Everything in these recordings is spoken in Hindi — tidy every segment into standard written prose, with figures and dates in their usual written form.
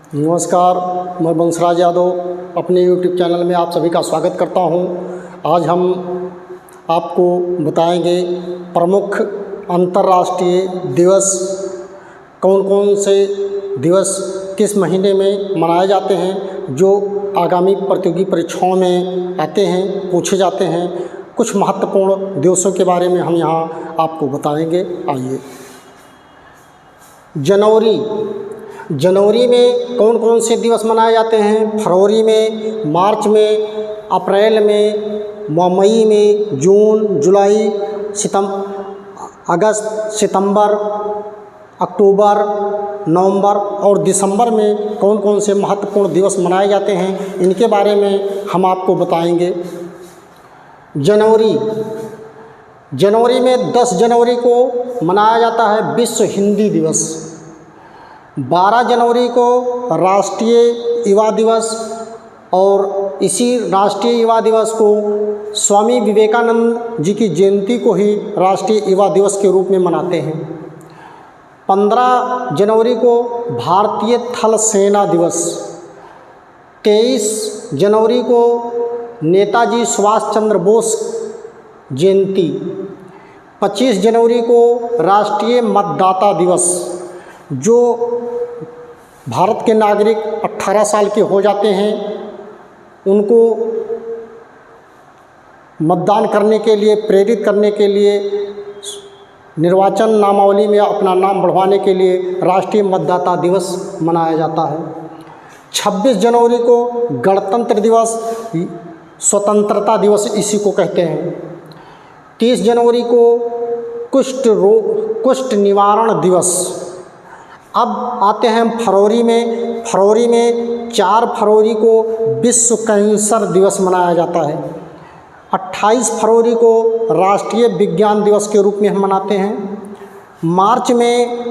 नमस्कार, मैं बंसराज यादव अपने YouTube चैनल में आप सभी का स्वागत करता हूं। आज हम आपको बताएंगे प्रमुख अंतर्राष्ट्रीय दिवस, कौन कौन से दिवस किस महीने में मनाए जाते हैं, जो आगामी प्रतियोगी परीक्षाओं में आते हैं, पूछे जाते हैं। कुछ महत्वपूर्ण दिवसों के बारे में हम यहाँ आपको बताएंगे। आइए, जनवरी में कौन कौन से दिवस मनाए जाते हैं? फरवरी में, मार्च में, अप्रैल में, मई में, जून, जुलाई, अगस्त, सितंबर, अक्टूबर, नवंबर और दिसंबर में कौन कौन से महत्वपूर्ण दिवस मनाए जाते हैं, इनके बारे में हम आपको बताएंगे। जनवरी में 10 जनवरी को मनाया जाता है विश्व हिंदी दिवस। 12 जनवरी को राष्ट्रीय युवा दिवस, और इसी राष्ट्रीय युवा दिवस को स्वामी विवेकानंद जी की जयंती को ही राष्ट्रीय युवा दिवस के रूप में मनाते हैं। 15 जनवरी को भारतीय थल सेना दिवस। 23 जनवरी को नेताजी सुभाष चंद्र बोस जयंती। 25 जनवरी को राष्ट्रीय मतदाता दिवस। जो भारत के नागरिक 18 साल के हो जाते हैं, उनको मतदान करने के लिए प्रेरित करने के लिए, निर्वाचन नामावली में अपना नाम बढ़वाने के लिए राष्ट्रीय मतदाता दिवस मनाया जाता है। 26 जनवरी को गणतंत्र दिवस, स्वतंत्रता दिवस इसी को कहते हैं। 30 जनवरी को कुष्ठ निवारण दिवस। अब आते हैं फरवरी में 4 फरवरी को विश्व कैंसर दिवस मनाया जाता है। 28 फरवरी को राष्ट्रीय विज्ञान दिवस के रूप में हम मनाते हैं। मार्च में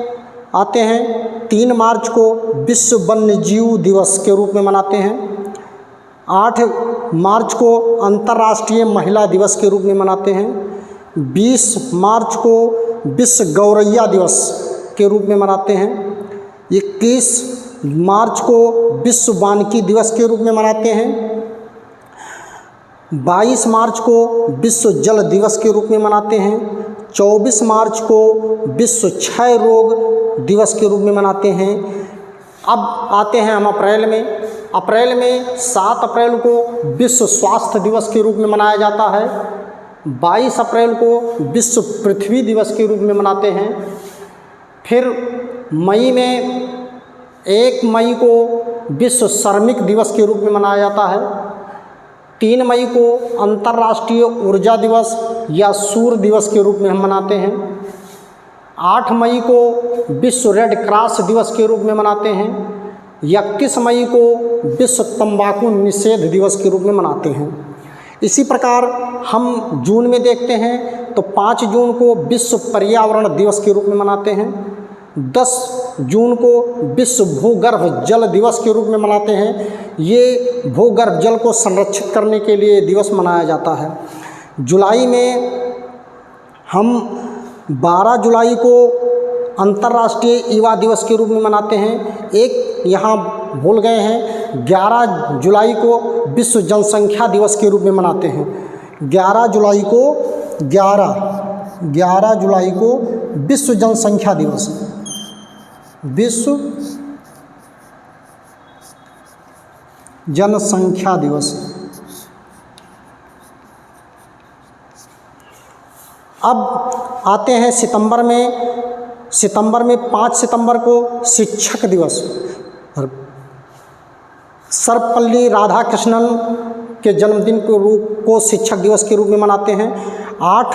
आते हैं 3 मार्च को विश्व वन्यजीव दिवस के रूप में मनाते हैं। 8 मार्च को अंतर्राष्ट्रीय महिला दिवस के रूप में मनाते हैं। 20 मार्च को विश्व गौरैया दिवस के रूप में मनाते हैं। 21 मार्च को विश्व वानिकी दिवस के रूप में मनाते हैं। 22 मार्च को विश्व जल दिवस के रूप में मनाते हैं। 24 मार्च को विश्व क्षय रोग दिवस के रूप में मनाते हैं। अब आते हैं हम अप्रैल में 7 अप्रैल को विश्व स्वास्थ्य दिवस के रूप में मनाया जाता है। 22 अप्रैल को विश्व पृथ्वी दिवस के रूप में मनाते हैं। फिर मई में 1 मई को विश्व श्रमिक दिवस के रूप में मनाया जाता है। 3 मई को अंतर्राष्ट्रीय ऊर्जा दिवस या सूर्य दिवस के रूप में हम मनाते हैं। 8 मई को विश्व रेड क्रॉस दिवस के रूप में मनाते हैं। 31 मई को विश्व तंबाकू निषेध दिवस के रूप में मनाते हैं। इसी प्रकार हम जून में देखते हैं तो 5 जून को विश्व पर्यावरण दिवस के रूप में मनाते हैं। 10 जून को विश्व भूगर्भ जल दिवस के रूप में मनाते हैं। ये भूगर्भ जल को संरक्षित करने के लिए दिवस मनाया जाता है। जुलाई में हम 12 जुलाई को अंतर्राष्ट्रीय युवा दिवस के रूप में मनाते हैं। एक यहाँ भूल गए हैं, 11 जुलाई को विश्व जनसंख्या दिवस के रूप में मनाते हैं। 11 जुलाई को विश्व जनसंख्या दिवस, विश्व जनसंख्या दिवस। अब आते हैं सितंबर में 5 सितंबर को शिक्षक दिवस। सर्वपल्ली राधाकृष्णन के जन्मदिन को शिक्षक दिवस के रूप में मनाते हैं। 8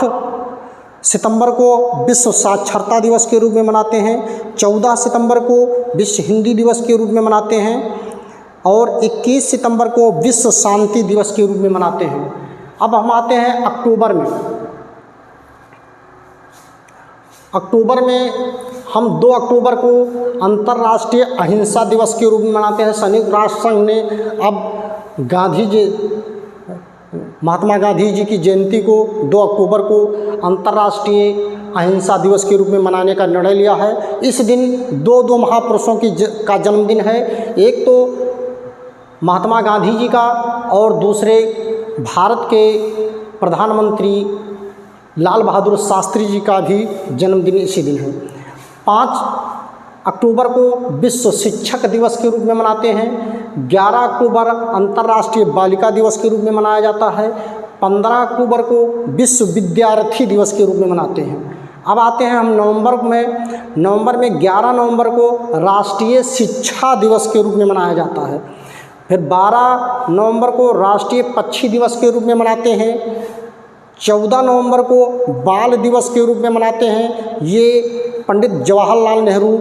सितंबर को विश्व साक्षरता दिवस के रूप में मनाते हैं। 14 सितंबर को विश्व हिंदी दिवस के रूप में मनाते हैं और 21 सितंबर को विश्व शांति दिवस के रूप में मनाते हैं। अब हम आते हैं अक्टूबर में हम 2 अक्टूबर को अंतर्राष्ट्रीय अहिंसा दिवस के रूप में मनाते हैं। संयुक्त राष्ट्र संघ ने अब महात्मा गांधी जी की जयंती को 2 अक्टूबर को अंतर्राष्ट्रीय अहिंसा दिवस के रूप में मनाने का निर्णय लिया है। इस दिन दो महापुरुषों का जन्मदिन है। एक तो महात्मा गांधी जी का और दूसरे भारत के प्रधानमंत्री लाल बहादुर शास्त्री जी का भी जन्मदिन इसी दिन है। 5 अक्टूबर को विश्व शिक्षक दिवस के रूप में मनाते हैं। 11 अक्टूबर अंतर्राष्ट्रीय बालिका दिवस के रूप में मनाया जाता है। 15 अक्टूबर को विश्व विद्यार्थी दिवस के रूप में मनाते हैं। अब आते हैं हम नवंबर में 11 नवंबर को राष्ट्रीय शिक्षा दिवस के रूप में मनाया जाता है। फिर 12 नवंबर को राष्ट्रीय पक्षी दिवस के रूप में मनाते हैं। 14 नवंबर को बाल दिवस के रूप में मनाते हैं। ये पंडित जवाहरलाल नेहरू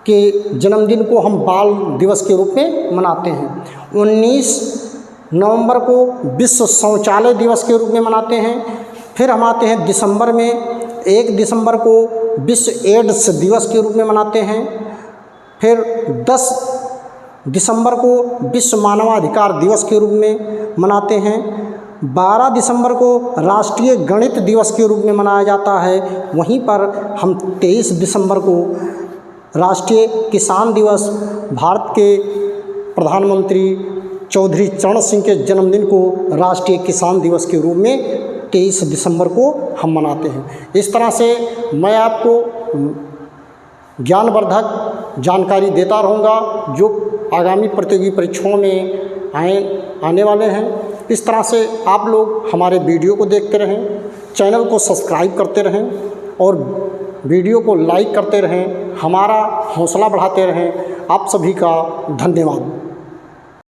के जन्मदिन को हम बाल दिवस के रूप में मनाते हैं। 19 नवंबर को विश्व शौचालय दिवस के रूप में मनाते हैं। फिर हम आते हैं दिसंबर में, 1 दिसंबर को विश्व एड्स दिवस के रूप में मनाते हैं। फिर 10 दिसंबर को विश्व मानवाधिकार दिवस के रूप में मनाते हैं। 12 दिसंबर को राष्ट्रीय गणित दिवस के रूप में मनाया जाता है। वहीं पर हम 23 दिसंबर को राष्ट्रीय किसान दिवस, भारत के प्रधानमंत्री चौधरी चरण सिंह के जन्मदिन को राष्ट्रीय किसान दिवस के रूप में 23 दिसंबर को हम मनाते हैं। इस तरह से मैं आपको ज्ञानवर्धक जानकारी देता रहूँगा जो आगामी प्रतियोगी परीक्षाओं में आने वाले हैं। इस तरह से आप लोग हमारे वीडियो को देखते रहें, चैनल को सब्सक्राइब करते रहें और वीडियो को लाइक करते रहें, हमारा हौसला बढ़ाते रहें। आप सभी का धन्यवाद।